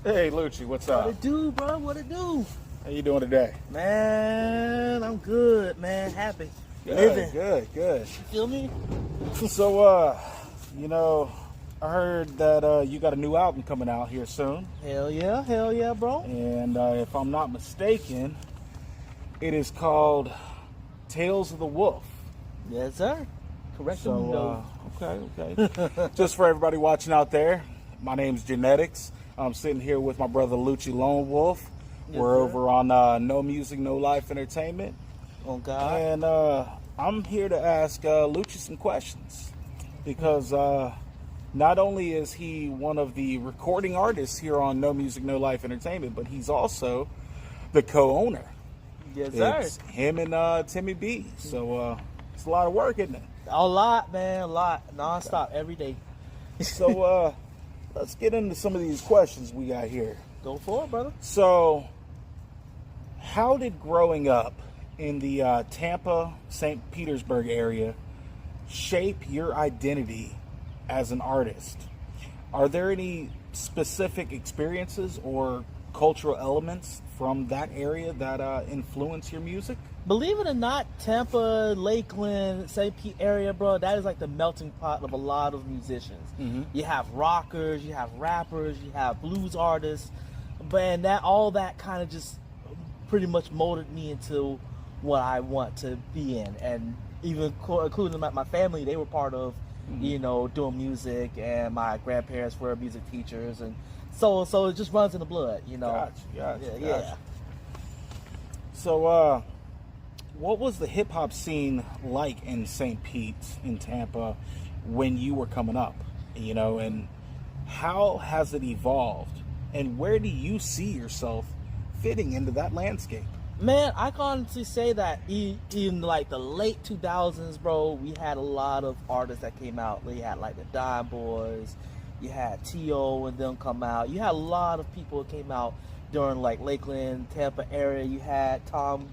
Hey, Lucci, what's What up? it do, bro? What it do? How you doing today? Man, I'm good, man. Happy. Good, Living. good. You feel me? So, I heard that you got a new album coming out here soon. Hell yeah, bro. And if I'm not mistaken, it is called Tales of the Wolf. Yes, sir. Correct. So, okay. Just for everybody watching out there, my name's Genetyx. I'm sitting here with my brother Lucci Lonewolf. Yes, We're sir. over on No Music, No Life Entertainment. Oh, God. And I'm here to ask Lucci some questions because not only is he one of the recording artists here on No Music, No Life Entertainment, but he's also the co-owner. Yes, sir. It's him and Timmy B. So it's a lot of work, isn't it? A lot, man. A lot. Non-stop, every day. So let's get into some of these questions we got here. Go for it, brother. So how did growing up in the Tampa, St. Petersburg area shape your identity as an artist? Are there any specific experiences or cultural elements from that area that influence your music? Believe it or not, Tampa, Lakeland, St. Pete area, bro, that is like the melting pot of a lot of musicians. Mm-hmm. You have rockers, you have rappers, you have blues artists, but that all that kind of just pretty much molded me into what I want to be in. And even including my family, they were part of, doing music, and my grandparents were music teachers, and so it just runs in the blood, Gotcha. Yeah. So, what was the hip hop scene like in St. Pete, in Tampa, when you were coming up? And how has it evolved? And where do you see yourself fitting into that landscape? Man, I can honestly say that in like the late 2000s, bro, we had a lot of artists that came out. We had like the Dime Boys, you had T.O. and them come out. You had a lot of people that came out during like Lakeland, Tampa area. You had Tom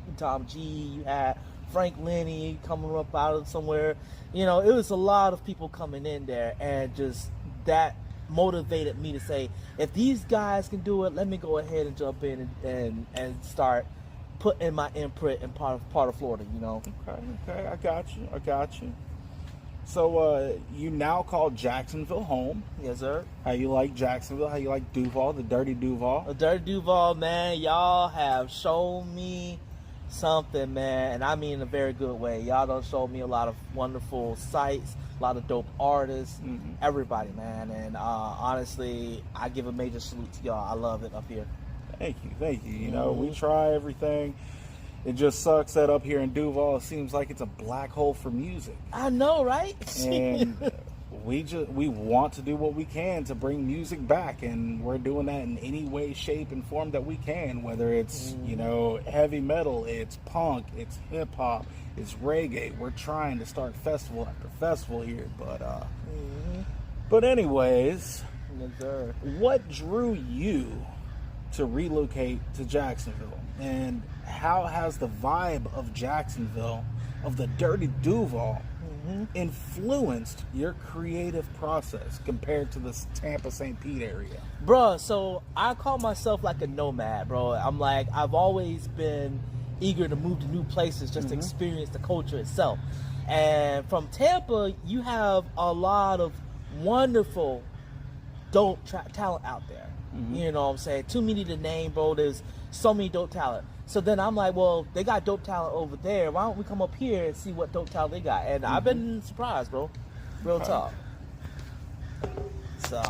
G, you had Frank Lenny coming up out of somewhere. It was a lot of people coming in there, and just that motivated me to say, if these guys can do it, let me go ahead and jump in and start putting my imprint in part of Florida, Okay, I got you. So, you now call Jacksonville home. Yes, sir. How you like Jacksonville? How you like Duval, the Dirty Duval? The Dirty Duval, man, y'all have shown me something, man, and I mean in a very good way. Y'all done showed me a lot of wonderful sights, a lot of dope artists, everybody, man, and honestly, I give a major salute to y'all. I love it up here. Thank you. We try everything. It just sucks that up here in Duval, it seems like it's a black hole for music. I know, right? And we want to do what we can to bring music back, and we're doing that in any way, shape, and form that we can. Whether it's heavy metal, it's punk, it's hip hop, it's reggae. We're trying to start festival after festival here, but anyways, Yes, sir. what drew you to relocate to Jacksonville, and how has the vibe of Jacksonville, of the Dirty Duval, influenced your creative process compared to the Tampa St. Pete area? Bruh, so I call myself like a nomad, bro. I'm like, I've always been eager to move to new places just to experience the culture itself. And from Tampa, you have a lot of wonderful dope talent out there. You know what I'm saying? Too many to name, bro. There's so many dope talent. So then I'm like, well, they got dope talent over there. Why don't we come up here and see what dope talent they got? And I've been surprised, bro. Real talk. So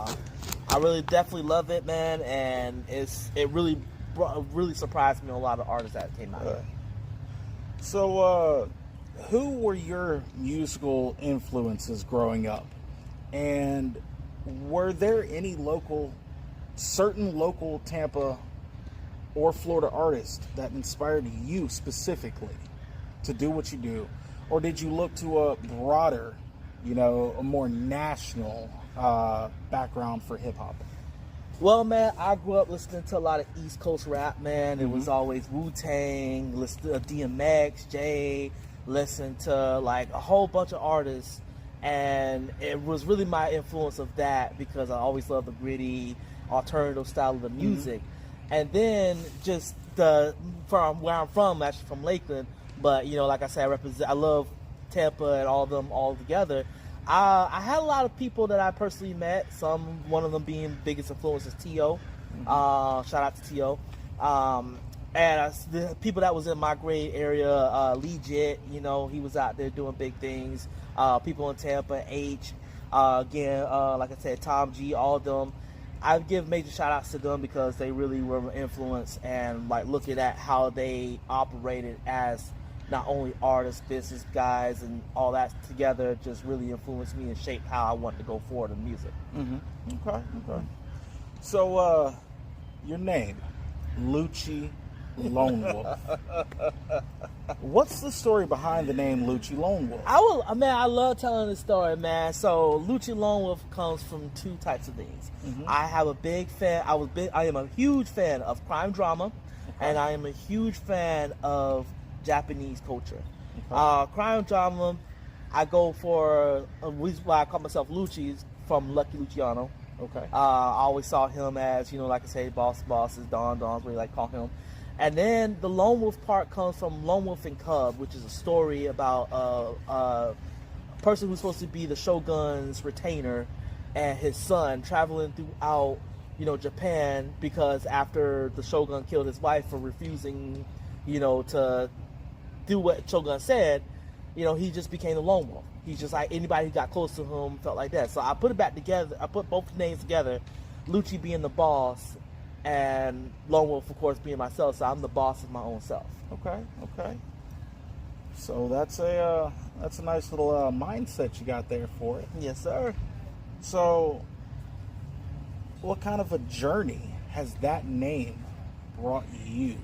I really definitely love it, man. And it really surprised me a lot of artists that came out here. So, who were your musical influences growing up? And were there any certain local Tampa or Florida artists that inspired you specifically to do what you do? Or did you look to a broader, a more national background for hip hop? Well, man, I grew up listening to a lot of East Coast rap, man. It was always Wu-Tang, listen to DMX, Jay, listen to like a whole bunch of artists and it was really my influence of that because I always loved the gritty alternative style of the music. And then just from where I'm from, actually from Lakeland, but like I said, I love Tampa and all of them all together. I had a lot of people that I personally met. One of them being biggest influence is T.O. Shout out to T.O. And the people that was in my grade area, Legit, he was out there doing big things. People in Tampa, H, again, like I said, Tom G, all of them. I give major shout outs to them because they really were an influence, and like looking at how they operated as not only artists, business guys, and all that together just really influenced me and shaped how I want to go forward in music. Okay. So, your name, Lucci Lonewolf. What's the story behind the name Lucci Lonewolf? I love telling the story, man. So Lucci Lonewolf comes from two types of things. I have a big fan. I am a huge fan of crime drama, and I am a huge fan of Japanese culture. Crime drama, I go for a reason why I call myself Lucci from Lucky Luciano. I always saw him as, like I say, bosses, Dons, what like call him. And then the Lone Wolf part comes from Lone Wolf and Cub, which is a story about a person who's supposed to be the shogun's retainer and his son traveling throughout, Japan, because after the shogun killed his wife for refusing, to do what shogun said, he just became the Lone Wolf. He's just like anybody who got close to him felt like that. So I put it back together. I put both names together, Lucci being the boss, and Lone Wolf, of course, being myself. So I'm the boss of my own self. Okay. So that's a nice little mindset you got there for it. Yes, sir. So, what kind of a journey has that name brought you?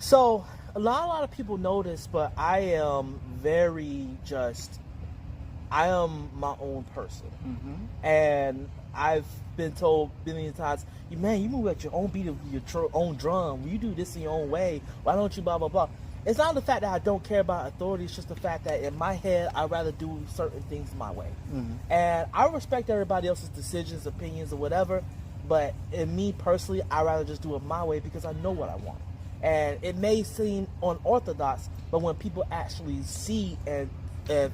So a lot of people know this, but I am I am my own person, and I've been told a billion times, man, you move at your own beat of your own drum. You do this in your own way. Why don't you blah, blah, blah? It's not the fact that I don't care about authority. It's just the fact that in my head, I'd rather do certain things my way. And I respect everybody else's decisions, opinions, or whatever. But in me personally, I'd rather just do it my way because I know what I want. And it may seem unorthodox, but when people actually see and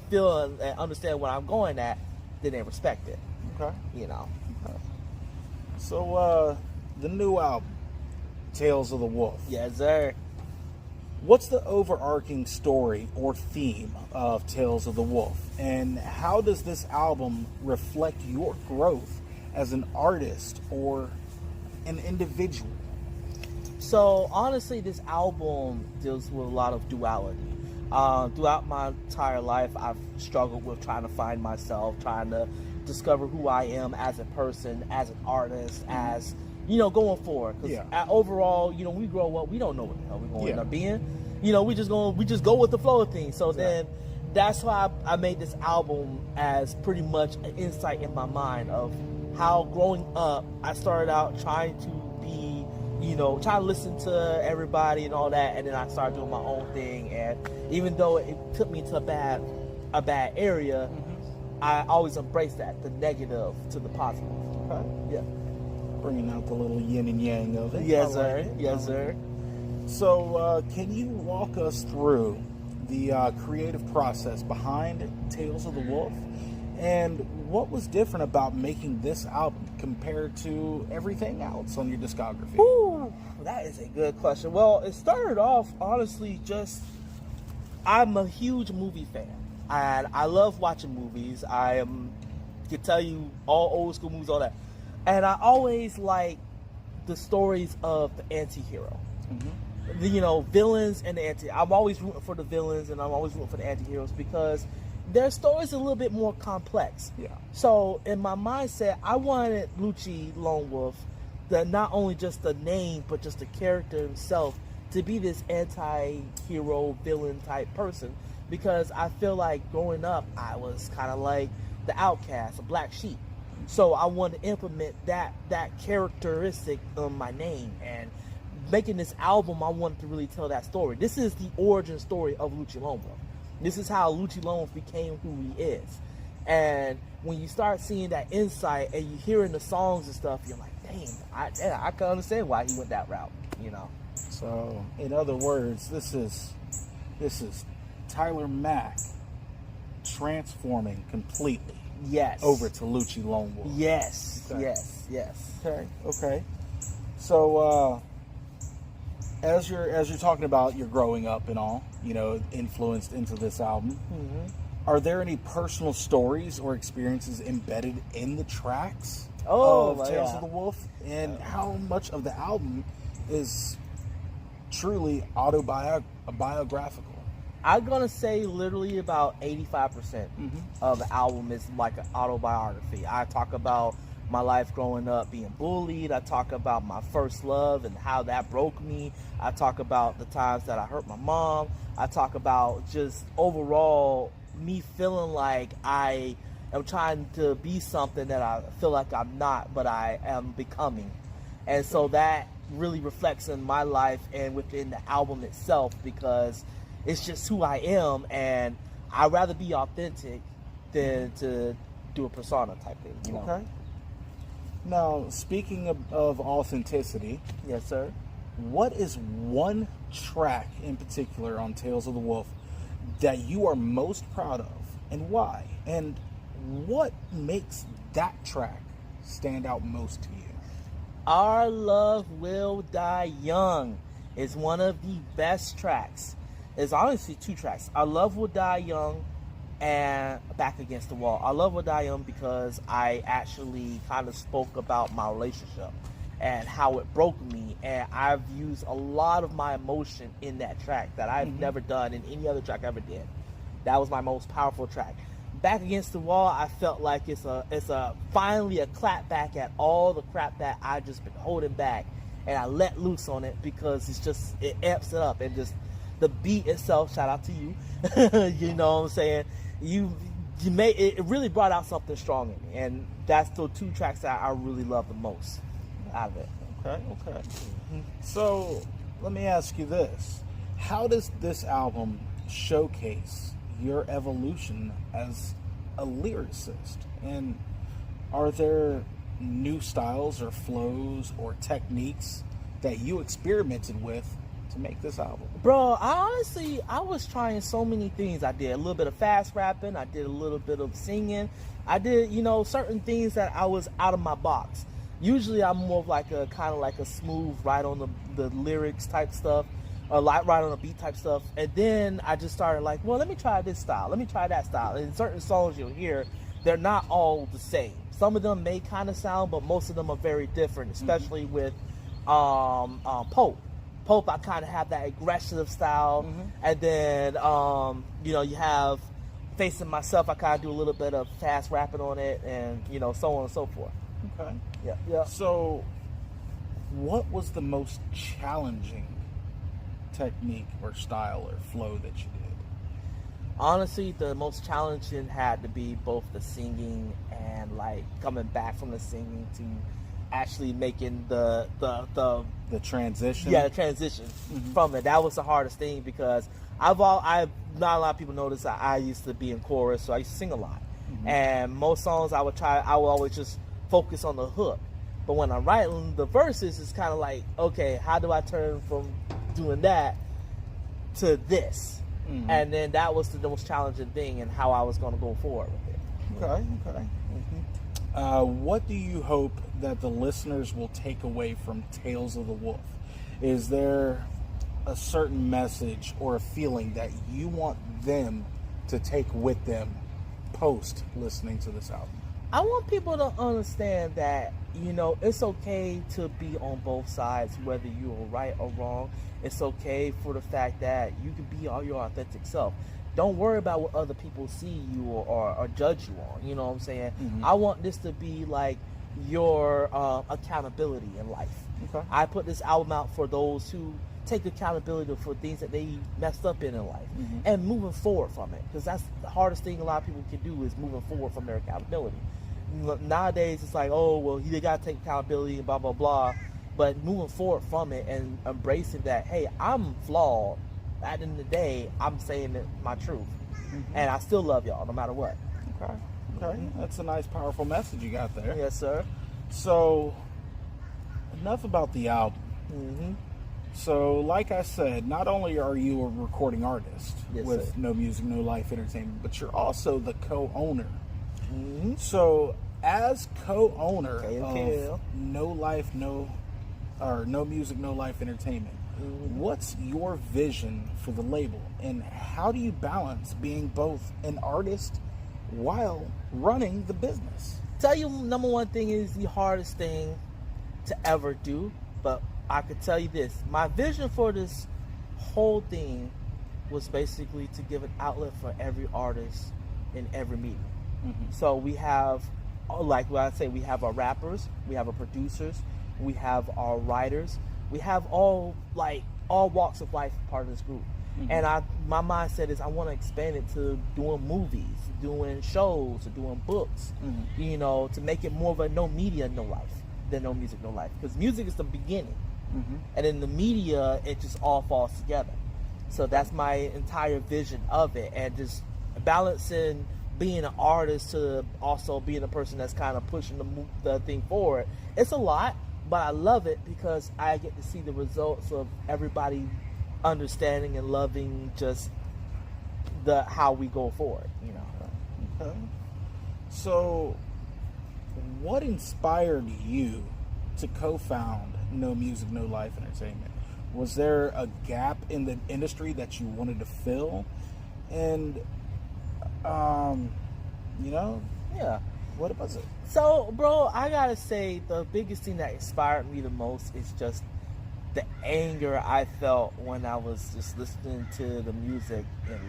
feel and understand what I'm going at, then they respect it. Okay. So, the new album, Tales of the Wolf. Yes, sir. What's the overarching story or theme of Tales of the Wolf? And how does this album reflect your growth as an artist or an individual? So, honestly, this album deals with a lot of duality. Throughout my entire life, I've struggled with trying to find myself, trying to discover who I am as a person, as an artist, as, going forward. Because overall, we grow up, we don't know what the hell we're going to end up being. We just go with the flow of things. So then that's why I made this album as pretty much an insight in my mind of how growing up, I started out trying to be, trying to listen to everybody and all that, and then I started doing my own thing. And even though it took me to a bad area, I always embrace that, the negative to the positive. Okay. Yeah. Bringing out the little yin and yang of it. Yes, sir. Yes, sir. So, can you walk us through the creative process behind Tales of the Wolf? And what was different about making this album compared to everything else on your discography? Ooh, that is a good question. Well, it started off, honestly, I'm a huge movie fan. And I love watching movies. Can tell you all old school movies, all that. And I always like the stories of the anti-hero. The, villains and the I'm always rooting for the villains, and I'm always rooting for the anti-heroes because their stories are a little bit more complex. Yeah. So in my mindset, I wanted Lucci Lonewolf, not only just the name, but just the character himself, to be this anti-hero villain type person. Because I feel like growing up, I was kind of like the outcast, a black sheep. So I wanted to implement that characteristic on my name. And making this album, I wanted to really tell that story. This is the origin story of Lucci Lonewolf. This is how Lucci Lonewolf became who he is. And when you start seeing that insight and you hearing the songs and stuff, you're like, dang, I can understand why he went that route, you know. So, in other words, this is Tyler Mack transforming completely. Yes. Over to Lucci Lonewolf. Yes. Okay. Yes. Okay. So, as you're talking about your growing up and all, you know, influenced into this album, are there any personal stories or experiences embedded in the tracks of Tales of the Wolf? And how much of the album is truly autobiographical? I'm gonna say literally about 85% of the album is like an autobiography. I talk about my life growing up being bullied. I talk about my first love and how that broke me. I talk about the times that I hurt my mom. I talk about just overall me feeling like I am trying to be something that I feel like I'm not, but I am becoming. And so that really reflects in my life and within the album itself, because it's just who I am, and I'd rather be authentic than to do a persona type thing, you know? Okay. Now, speaking of authenticity, Yes, sir. what is one track in particular on Tales of the Wolf that you are most proud of, and why? And what makes that track stand out most to you? Our Love Will Die Young is one of the best tracks. It's honestly two tracks. Our Love Will Die Young and Back Against the Wall. Our Love Will Die Young because I actually kind of spoke about my relationship and how it broke me, and I've used a lot of my emotion in that track that I've never done in any other track I ever did. That was my most powerful track. Back Against the Wall, I felt like it's a finally a clap back at all the crap that I just been holding back, and I let loose on it because it amps it up, and just the beat itself. Shout out to you. You know what I'm saying? You made it really brought out something strong in me, and that's the two tracks that I really love the most out of it. Okay. So let me ask you this: how does this album showcase your evolution as a lyricist? And are there new styles or flows or techniques that you experimented with to make this album? Bro, I was trying so many things. I did a little bit of fast rapping. I did a little bit of singing. I did, certain things that I was out of my box. Usually I'm more of like a kind of like a smooth, right on the lyrics type stuff, or like right on the beat type stuff. And then I just started like, well, let me try this style. Let me try that style. And certain songs you'll hear, they're not all the same. Some of them may kind of sound, but most of them are very different, especially with Pope. Pope, I kind of have that aggressive style. And then, you have Facing Myself, I kind of do a little bit of fast rapping on it, and, so on and so forth. Okay. Yeah. So what was the most challenging technique or style or flow that you did? Honestly, the most challenging had to be both the singing and like coming back from the singing to actually making the transition. Yeah, the transition from it. That was the hardest thing, because not a lot of people notice that I used to be in chorus, so I used to sing a lot. And most songs I would always just focus on the hook. But when I'm writing the verses, it's kind of like, okay, how do I turn from doing that to this? And then that was the most challenging thing, and how I was going to go forward with it. Okay. What do you hope that the listeners will take away from Tales of the Wolf? Is there a certain message or a feeling that you want them to take with them post listening to this album? I want people to understand that, it's okay to be on both sides, whether you are right or wrong. It's okay for the fact that you can be all your authentic self. Don't worry about what other people see you or judge you on. You know what I'm saying? I want this to be like your accountability in life. Okay. I put this album out for those who take accountability for things that they messed up in life and moving forward from it, because that's the hardest thing a lot of people can do, is moving forward from their accountability. Nowadays it's like, oh well, you gotta take accountability and blah blah blah, but moving forward from it and embracing that, hey, I'm flawed, at the end of the day I'm saying my truth, and I still love y'all no matter what. Okay. Okay. That's a nice, powerful message you got there. Yes, sir. So, enough about the album. Mm-hmm. So, like I said, not only are you a recording artist Yes, with sir. No Music, No Life Entertainment, but you're also the co-owner. Mm-hmm. So, as co-owner KMKL. of No Music, No Life Entertainment, what's your vision for the label, and how do you balance being both an artist while running the business? Tell you, number one thing is the hardest thing to ever do, but I could tell you this. My vision for this whole thing was basically to give an outlet for every artist in every medium. So we have, like what I say, we have our rappers, we have our producers, we have our writers, we have all walks of life part of this group. And my mindset is I want to expand it to doing movies, doing shows, or doing books, you know, to make it more of a no media, no life than No Music, No Life. Because music is the beginning. And in the media, it just all falls together. So that's my entire vision of it. And just balancing being an artist to also being a person that's kind of pushing the thing forward. It's a lot, but I love it because I get to see the results of everybody understanding and loving just how we go forward, you know. Okay. So, what inspired you to co-found No Music, No Life Entertainment? Was there a gap in the industry that you wanted to fill? And, you know, Yeah. what was it? So, bro, I gotta say the biggest thing that inspired me the most is just the anger I felt when I was just listening to the music in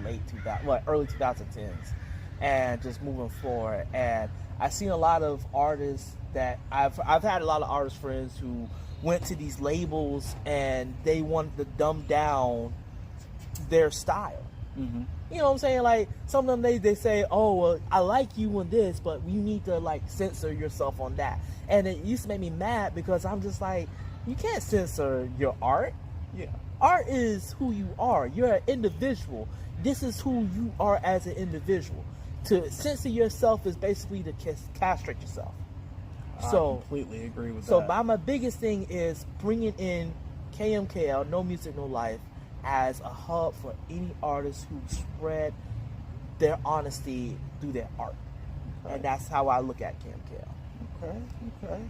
early 2010s, and just moving forward. And I've seen a lot of artists that I've had a lot of artist friends who went to these labels and they wanted to dumb down their style. You know what I'm saying? Like, some of them, they say, oh, well, I like you on this, but you need to, like, censor yourself on that. And it used to make me mad because I'm just like, you can't censor your art. Yeah. Art is who you are. You're an individual. This is who you are as an individual. To censor yourself is basically to castrate yourself. I So completely agree with So that. my biggest thing is bringing in KMKL, No Music, No Life, as a hub for any artist who spread their honesty through their art. Okay. And that's how I look at KMKL. Okay.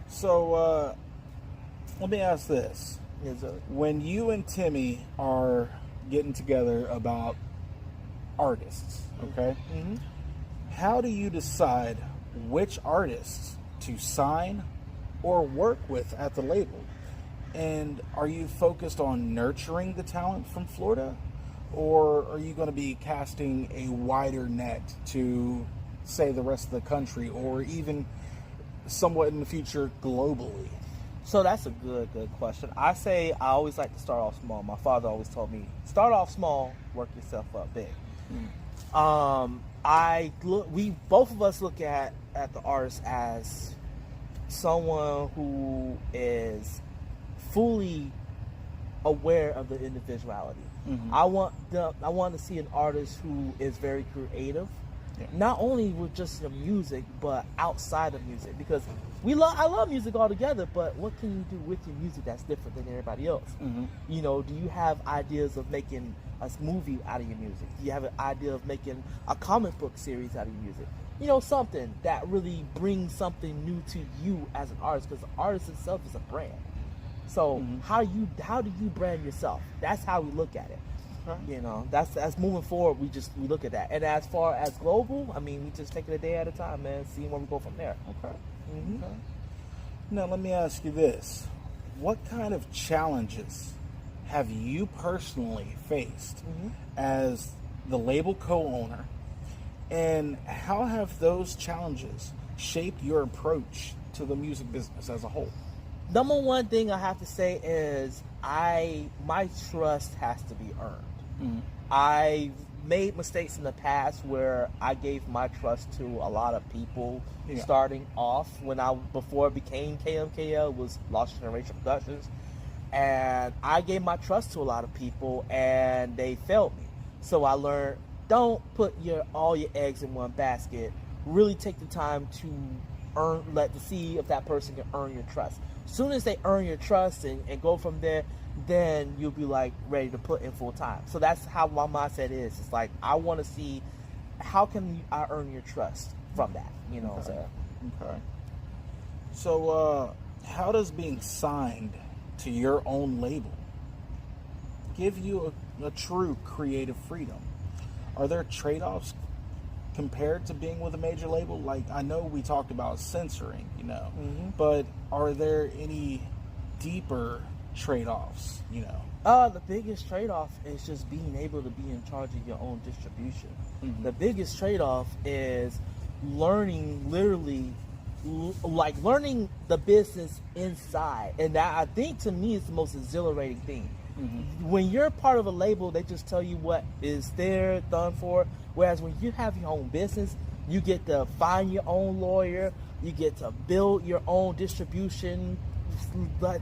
So, let me ask this. Yes, sir. When you and Timmy are getting together about artists, okay, how do you decide which artists to sign or work with at the label? And are you focused on nurturing the talent from Florida, or are you going to be casting a wider net to, say, the rest of the country, or even somewhat in the future globally? So that's a good question. I always like to start off small. My father always told me, start off small, work yourself up big. We both of us look at the artist as someone who is fully aware of the individuality. I want to see an artist who is very creative, not only with just the music, but outside of music. Because I love music altogether, but what can you do with your music that's different than everybody else? You know, do you have ideas of making a movie out of your music? Do you have an idea of making a comic book series out of your music? You know, something that really brings something new to you as an artist, because the artist itself is a brand. So how do you brand yourself? That's how we look at it. You know, that's moving forward. We look at that. And as far as global, I mean, we just take it a day at a time, man. See where we go from there. Okay. Now let me ask you this: what kind of challenges have you personally faced as the label co-owner, and how have those challenges shaped your approach to the music business as a whole? Number one thing I have to say is my trust has to be earned. I made mistakes in the past where I gave my trust to a lot of people starting off before it became KMKL, was Lost Generation Productions. And I gave my trust to a lot of people and they failed me. So I learned don't put all your eggs in one basket. Really take the time to see if that person can earn your trust. As soon as they earn your trust and go from there, then you'll be like ready to put in full time. So that's how my mindset is. It's like, I want to see how can I earn your trust from that, you know. Okay. So how does being signed to your own label give you a true creative freedom? Are there trade-offs compared to being with a major label? Like, I know we talked about censoring, you know, but are there any deeper trade-offs, you know? The biggest trade-off is just being able to be in charge of your own distribution. The biggest trade-off is learning, literally, like learning the business inside. And that, I think, to me, is the most exhilarating thing. When you're part of a label, they just tell you what is there, done for. Whereas when you have your own business, you get to find your own lawyer, you get to build your own distribution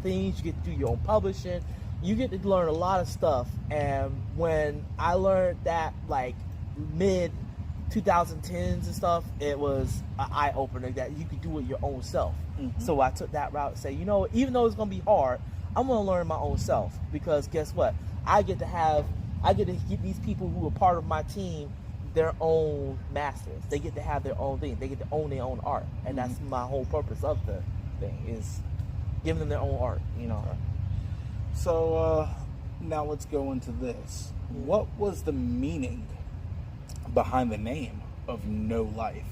things, you get to do your own publishing, you get to learn a lot of stuff. And when I learned that, like mid 2010s and stuff, it was an eye-opener that you could do it your own self. So I took that route and say, you know, even though it's going to be hard, I'm going to learn my own self, because guess what? I get to give these people who are part of my team their own masters. They get to have their own thing. They get to own their own art. And that's my whole purpose of the thing, is giving them their own art, you know. So now let's go into this. What was the meaning behind the name of No Life?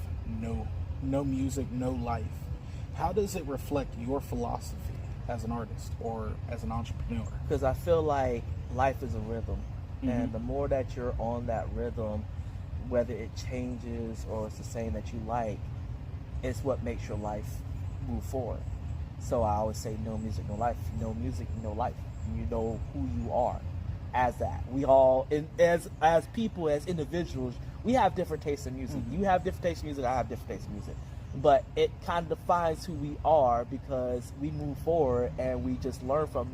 No music, no life. How does it reflect your philosophy as an artist or as an entrepreneur? Because I feel like life is a rhythm, and the more that you're on that rhythm, whether it changes or it's the same that you like, it's what makes your life move forward. So I always say, no music, no life. No music, no life. You know who you are as that. We all, as people, as individuals, we have different tastes in music. You have different tastes in music, I have different tastes in music. But it kind of defines who we are, because we move forward and we just learn from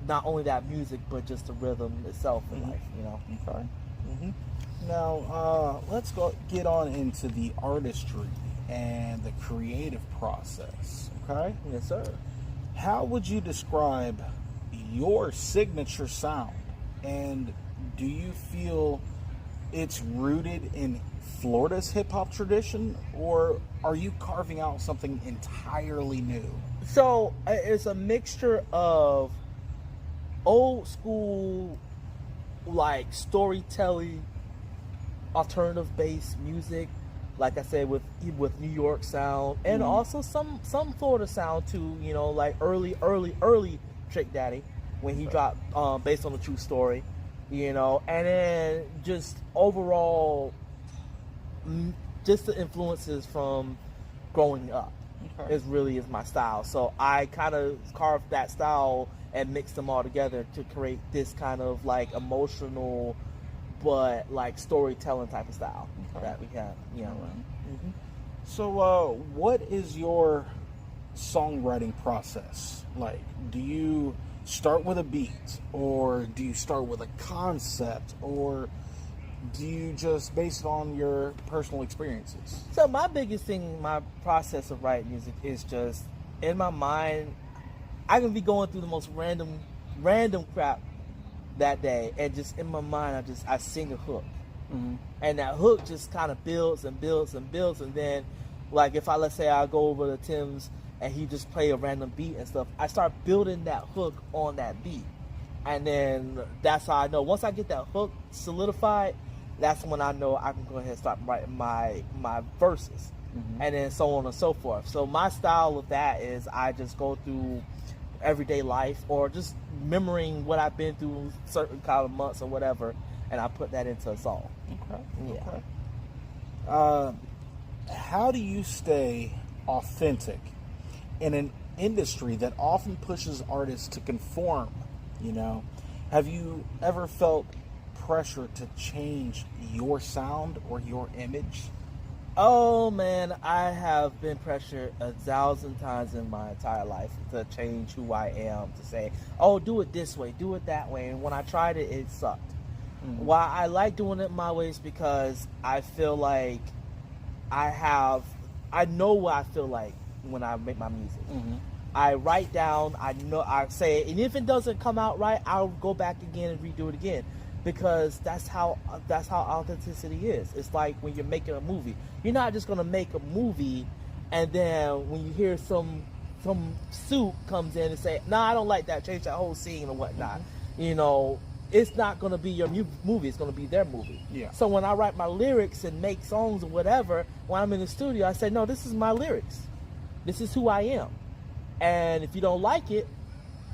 not only that music, but just the rhythm itself in life, you know. Okay. Now, let's get on into the artistry and the creative process, okay? Yes, sir. How would you describe your signature sound? And do you feel it's rooted in Florida's hip-hop tradition, or are you carving out something entirely new? So it's a mixture of old school, like storytelling, alternative based music, like I said, with New York sound, and also some Florida sound too, you know, like early Trick Daddy, when he dropped based on a true story, you know. And then just overall, just the influences from growing up is my style. So I kind of carved that style and mixed them all together to create this kind of like emotional but like storytelling type of style that we have, you know. So what is your songwriting process like? Do you start with a beat, or do you start with a concept, or do you just base it on your personal experiences? So my biggest thing, my process of writing music is just, in my mind, I can be going through the most random crap that day, and just in my mind I sing a hook, and that hook just kind of builds and builds and builds. And then, like, if let's say I go over to Tim's and he just play a random beat and stuff, I start building that hook on that beat, and then that's how I know, once I get that hook solidified, that's when I know I can go ahead and start writing my verses, and then so on and so forth. So my style of that is I just go through everyday life, or just remembering what I've been through certain kind of months or whatever, and I put that into a song. How do you stay authentic in an industry that often pushes artists to conform, you know? Have you ever felt pressure to change your sound or your image? Oh man, I have been pressured 1,000 times in my entire life to change who I am, to say, oh, do it this way, do it that way. And when I tried it, it sucked. Why I like doing it my way is because I feel like I know what I feel like when I make my music. I write down, I say it, and if it doesn't come out right, I'll go back again and redo it again, because that's how authenticity is. It's like when you're making a movie. You're not just gonna make a movie, and then when you hear some suit comes in and say, "Nah, I don't like that. Change that whole scene or whatnot." You know, it's not gonna be your movie. It's gonna be their movie. Yeah. So when I write my lyrics and make songs or whatever, when I'm in the studio, I say, "No, this is my lyrics. This is who I am." And if you don't like it,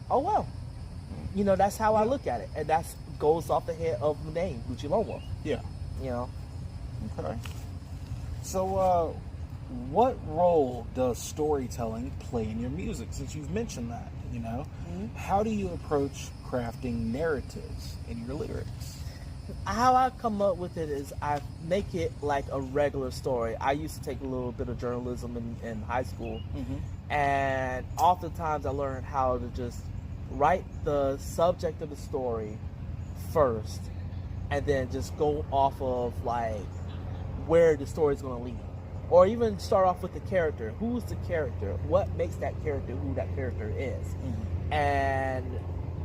oh well. You know, that's how I look at it. And that goes off the head of the name, Lucci Lonewolf. Yeah. You know? Okay. So, what role does storytelling play in your music? Since you've mentioned that, you know, how do you approach crafting narratives in your lyrics? How I come up with it is I make it like a regular story. I used to take a little bit of journalism in high school, and oftentimes I learned how to just write the subject of the story first, and then just go off of like where the story is going to lead, or even start off with the character. Who's the character? What makes that character who that character is? And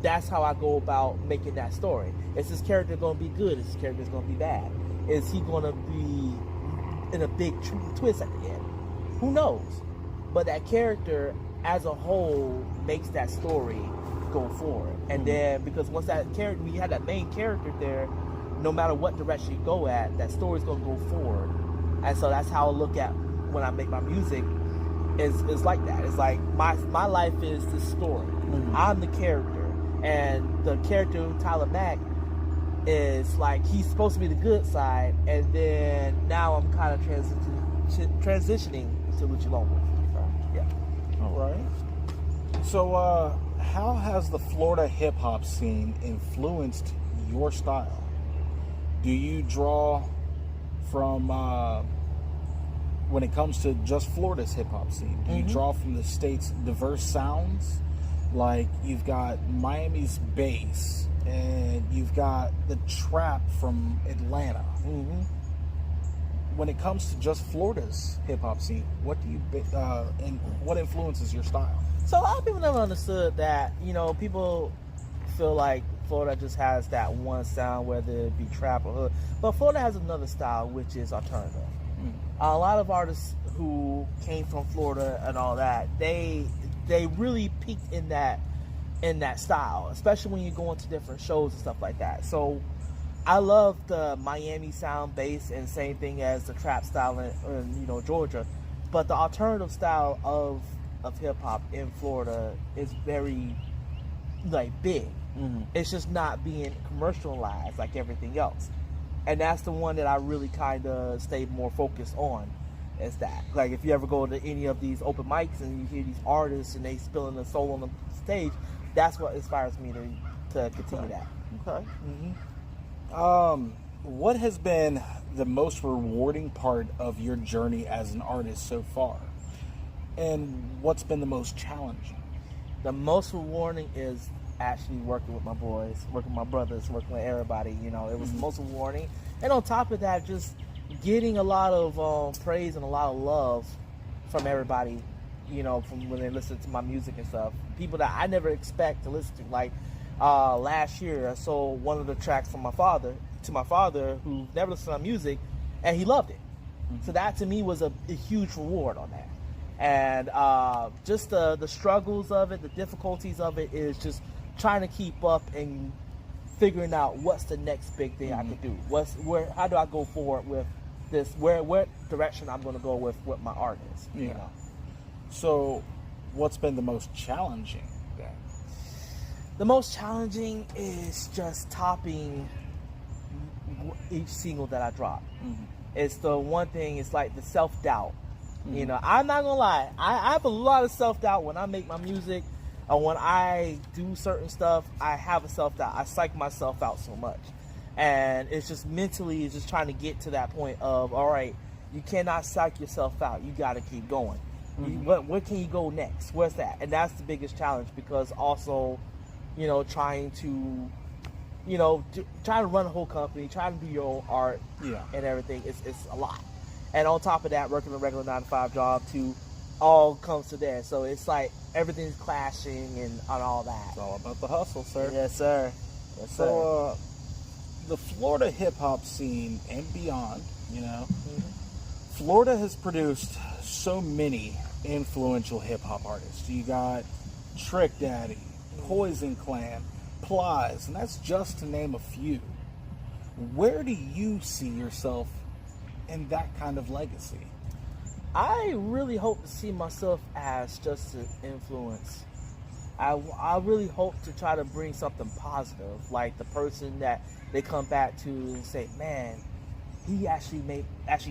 that's how I go about making that story. Is this character going to be good? Is this character going to be bad? Is he going to be in a big twist at the end? Who knows? But that character as a whole makes that story go forward. And then, because once that character, when you have that main character there, no matter what direction you go at, that story's going to go forward. And so that's how I look at when I make my music. Is like that. It's like my life is the story. I'm the character. And the character, Tyler Mack, is like, he's supposed to be the good side, and then now I'm kind of transitioning to Lucci Lonewolf. Yeah. All right. So, how has the Florida hip-hop scene influenced your style? Do you draw from, when it comes to just Florida's hip-hop scene, do you draw from the state's diverse sounds? Like, you've got Miami's bass, and you've got the trap from Atlanta. When it comes to just Florida's hip-hop scene, what do you and what influences your style? So a lot of people never understood that. You know, people feel like Florida just has that one sound, whether it be trap or hood, but Florida has another style, which is alternative. A lot of artists who came from Florida and all that, they really peaked in that style, especially when you go into different shows and stuff like that. So I love the Miami sound bass, and same thing as the trap style in Georgia. But the alternative style of hip hop in Florida is very like big. It's just not being commercialized like everything else. And that's the one that I really kind of stay more focused on. Is that, like, if you ever go to any of these open mics and you hear these artists and they spilling their soul on the stage, that's what inspires me to continue that. Okay. What has been the most rewarding part of your journey as an artist so far? And what's been the most challenging? The most rewarding is actually working with my boys, working with my brothers, working with everybody. You know, it was the most rewarding. And on top of that, just getting a lot of praise and a lot of love from everybody, you know, from when they listen to my music and stuff. People that I never expect to listen to. Like last year, I sold one of the tracks from my father who never listened to my music, and he loved it. So that to me was a huge reward on that. And just the struggles of it, the difficulties of it is just trying to keep up and figuring out what's the next big thing I could do. How do I go forward with this? What direction I'm going to go with what my art is? Yeah. You know? So, what's been the most challenging then? The most challenging is just topping each single that I drop. It's the one thing. It's like the self-doubt. You know, I'm not gonna lie. I have a lot of self-doubt when I make my music, or when I do certain stuff. I have a self-doubt. I psych myself out so much, and it's just mentally, it's just trying to get to that point of, all right, you cannot psych yourself out. You got to keep going. Where can you go next? Where's that? And that's the biggest challenge, because also, you know, trying to trying to run a whole company, trying to do your own art, Yeah. and everything, it's a lot. And on top of that, working a regular 9-to-5 job too, all comes to that. So it's like everything's clashing and all that. It's all about the hustle, sir. Yes, sir. Yes, sir. So, the Florida hip hop scene and beyond, Florida has produced so many influential hip hop artists. You got Trick Daddy, Poison Clan, Plies, and that's just to name a few. Where do you see yourself in that kind of legacy? I really hope to see myself as just an influence. I really hope to try to bring something positive, like the person that they come back to and say, man, he actually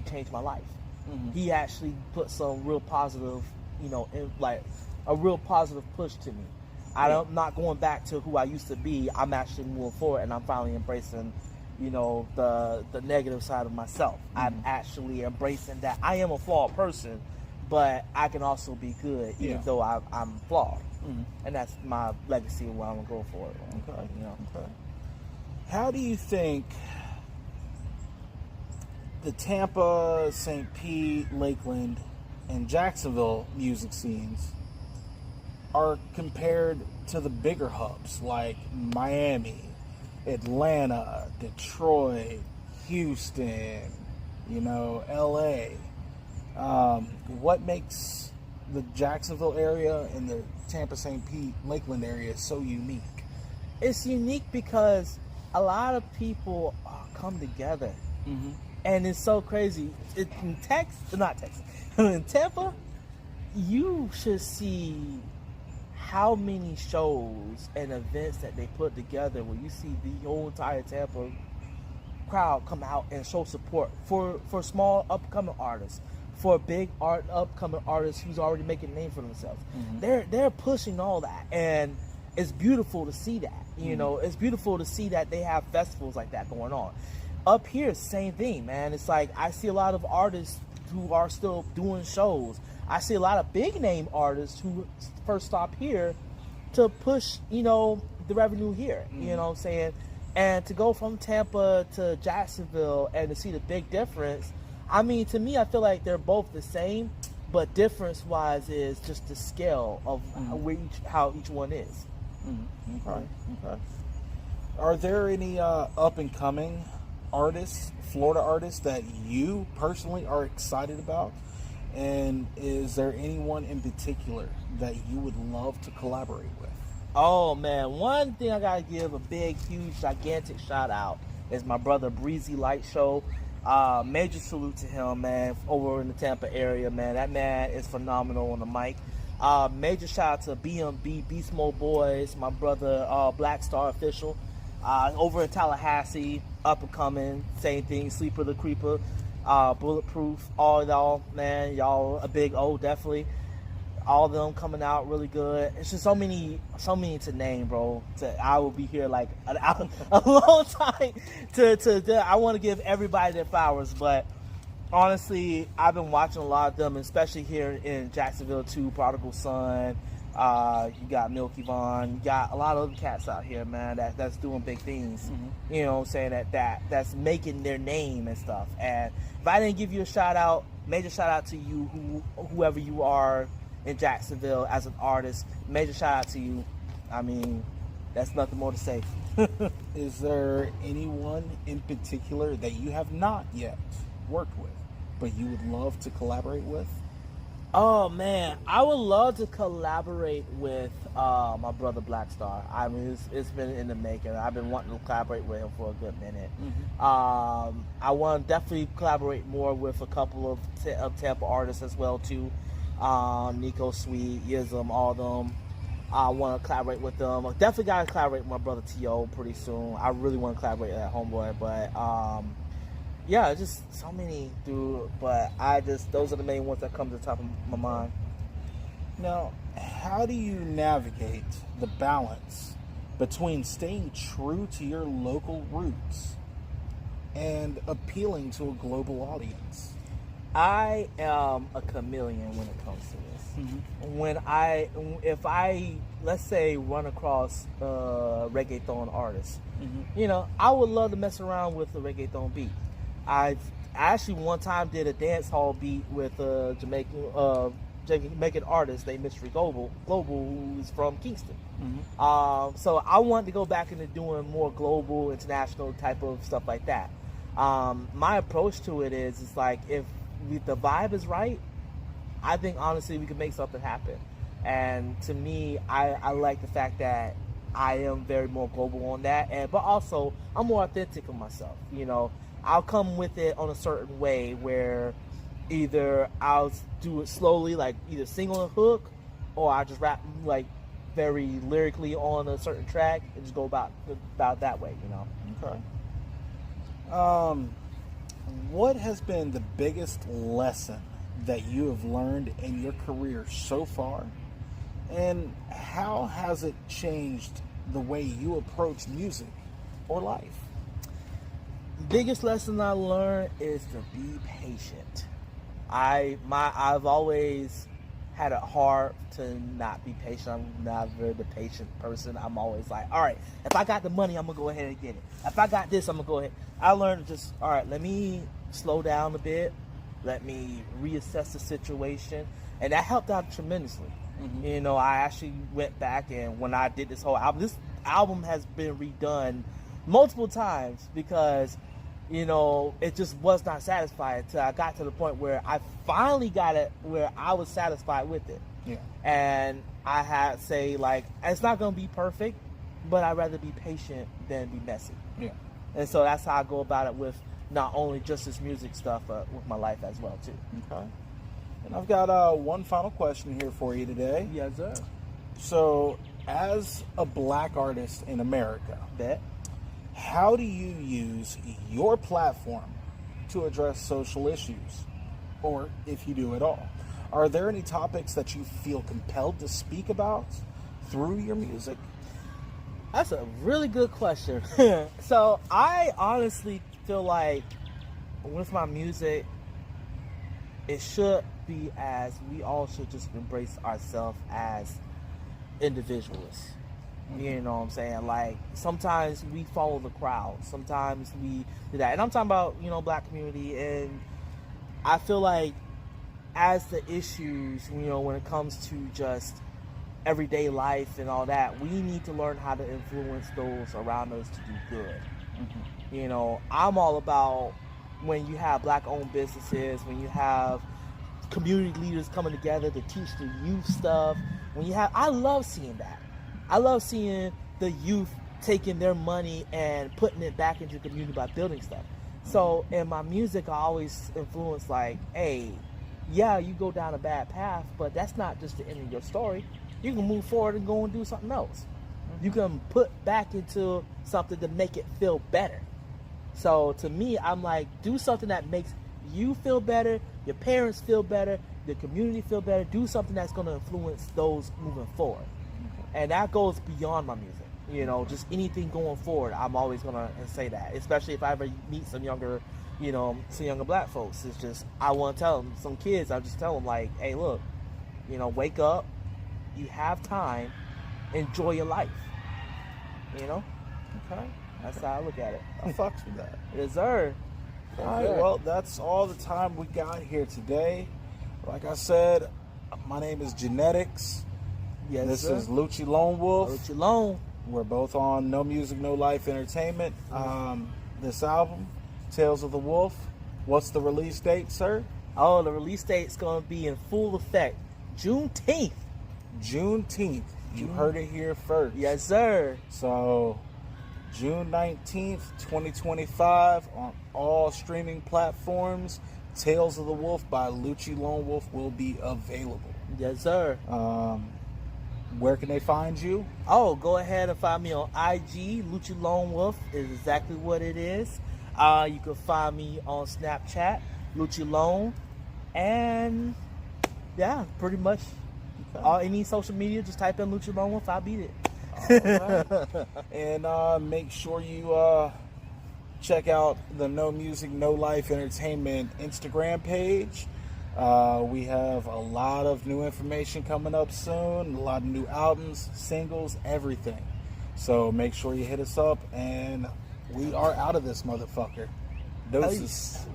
changed my life. Mm-hmm. He actually put some real positive, like a real positive push to me. I'm not going back to who I used to be. I'm actually moving forward, and I'm finally embracing, the negative side of myself. Mm-hmm. I'm actually embracing that I am a flawed person, but I can also be good, even though I'm flawed. Mm-hmm. And that's my legacy and what I'm gonna go for. Okay. Okay. How do you think the Tampa, St. Pete, Lakeland, and Jacksonville music scenes are compared to the bigger hubs like Miami, Atlanta, Detroit, Houston, LA? What makes the Jacksonville area and the Tampa, St. Pete, Lakeland area so unique? It's unique because a lot of people come together. Mm-hmm. And it's so crazy. In Tampa, you should see how many shows and events that they put together where you see the whole entire Tampa crowd come out and show support for small upcoming artists, for big upcoming artists who's already making a name for themselves. Mm-hmm. They're pushing all that, and it's beautiful to see that. Mm-hmm. It's beautiful to see that they have festivals like that going on. Up here, same thing, man. It's like I see a lot of artists who are still doing shows. I see a lot of big name artists who first stop here to push, the revenue here. Mm-hmm. You know what I'm saying? And to go from Tampa to Jacksonville and to see the big difference, I mean, to me, I feel like they're both the same, but difference-wise is just the scale of how each one is. Mm-hmm. Okay. Are there any up-and-coming artists, Florida artists, that you personally are excited about? And is there anyone in particular that you would love to collaborate with? Oh, man. One thing I got to give a big, huge, gigantic shout-out is my brother Breezy Light Show. Major salute to him, man, over in the Tampa area, man. That man is phenomenal on the mic. Major shout out to BMB, Beast Mode Boys, my brother Genetyxofficial, over in Tallahassee, up and coming, same thing, Sleeper the Creeper, Bulletproof, all y'all, man, y'all a big O, definitely. All of them coming out really good. It's just so many to name, bro. I will be here like a long time. I want to give everybody their flowers, but honestly, I've been watching a lot of them, especially here in Jacksonville too. Prodigal Son, you got Milky Vaughn, you got a lot of other cats out here, man. That's doing big things. Mm-hmm. You know what I'm saying? That's making their name and stuff. And if I didn't give you a shout out, major shout out to you, whoever you are in Jacksonville as an artist, major shout out to you. I mean, that's nothing more to say. Is there anyone in particular that you have not yet worked with, but you would love to collaborate with? Oh man, I would love to collaborate with my brother Black Star. I mean, it's been in the making. I've been wanting to collaborate with him for a good minute. Mm-hmm. I want to definitely collaborate more with a couple of Tampa artists as well too. Nico Sweet, Yism, all of them. I want to collaborate with them. I definitely got to collaborate with my brother T.O. pretty soon. I really want to collaborate with that homeboy, but yeah, just so many, dude. But those are the main ones that come to the top of my mind. Now, how do you navigate the balance between staying true to your local roots and appealing to a global audience? I am a chameleon when it comes to this. If I, let's say, run across a reggaeton artist, I would love to mess around with a reggaeton beat. I actually one time did a dance hall beat with a Jamaican artist named Mystery Global, who's from Kingston. So I wanted to go back into doing more global, international type of stuff like that. My approach to it is, it's like, if the vibe is right, I think honestly we can make something happen. And to me, I like the fact that I am very more global on that, but also I'm more authentic of myself. I'll come with it on a certain way where either I'll do it slowly, like either sing on a hook, or I just rap like very lyrically on a certain track and just go about that way. Okay. What has been the biggest lesson that you have learned in your career so far, and how has it changed the way you approach music or life? Biggest lesson I learned is to be patient. I've always had it hard to not be patient. I'm not very the patient person. I'm always like, all right, if I got the money, I'm gonna go ahead and get it. If I got this, I'm gonna go ahead. I learned to just, all right, let me slow down a bit. Let me reassess the situation, and that helped out tremendously. I actually went back, and when I did this album has been redone multiple times because it just was not satisfied until I got to the point where I finally got it where I was satisfied with it. Yeah. And I had to say, like, it's not going to be perfect, but I'd rather be patient than be messy. Yeah. And so that's how I go about it with not only just this music stuff, but with my life as well, too. Okay. And I've got one final question here for you today. Yes, sir. So, as a black artist in America, how do you use your platform to address social issues, or if you do at all? Are there any topics that you feel compelled to speak about through your music? That's a really good question. So I honestly feel like with my music, it should be as we all should just embrace ourselves as individuals. You know what I'm saying? Like, sometimes we follow the crowd. Sometimes we do that. And I'm talking about, black community. And I feel like as the issues, when it comes to just everyday life and all that, we need to learn how to influence those around us to do good. I'm all about when you have black-owned businesses, when you have community leaders coming together to teach the youth stuff. I love seeing that. I love seeing the youth taking their money and putting it back into the community by building stuff. So in my music, I always influence like, hey, yeah, you go down a bad path, but that's not just the end of your story. You can move forward and go and do something else. You can put back into something to make it feel better. So to me, I'm like, do something that makes you feel better, your parents feel better, the community feel better. Do something that's going to influence those moving forward. And that goes beyond my music. Just anything going forward, I'm always going to say that. Especially if I ever meet some younger black folks. It's just, I want to tell them, some kids, I just tell them like, hey, look, wake up. You have time. Enjoy your life. Okay. That's how I look at it. I fucks with that. Yes, sir. All right, well, that's all the time we got here today. Like I said, my name is Genetyx. Yes, this sir. is Lucci Lonewolf. Lucci Lone. We're both on No Music, No Life Entertainment. This album, Tales of the Wolf. What's the release date, sir? Oh, the release date's going to be in full effect. Juneteenth. You heard it here first. Yes, sir. So, June 19th, 2025, on all streaming platforms, Tales of the Wolf by Lucci Lonewolf will be available. Yes, sir. Where can they find you? Oh, go ahead and find me on IG. Lucci Lonewolf is exactly what it is. You can find me on Snapchat, Lucci Lone. And yeah, pretty much any social media, just type in Lucci Lonewolf, I'll beat it. All right. And make sure you check out the No Music, No Life Entertainment Instagram page. We have a lot of new information coming up soon, a lot of new albums, singles, everything. So make sure you hit us up, and we are out of this motherfucker. Doses. Peace.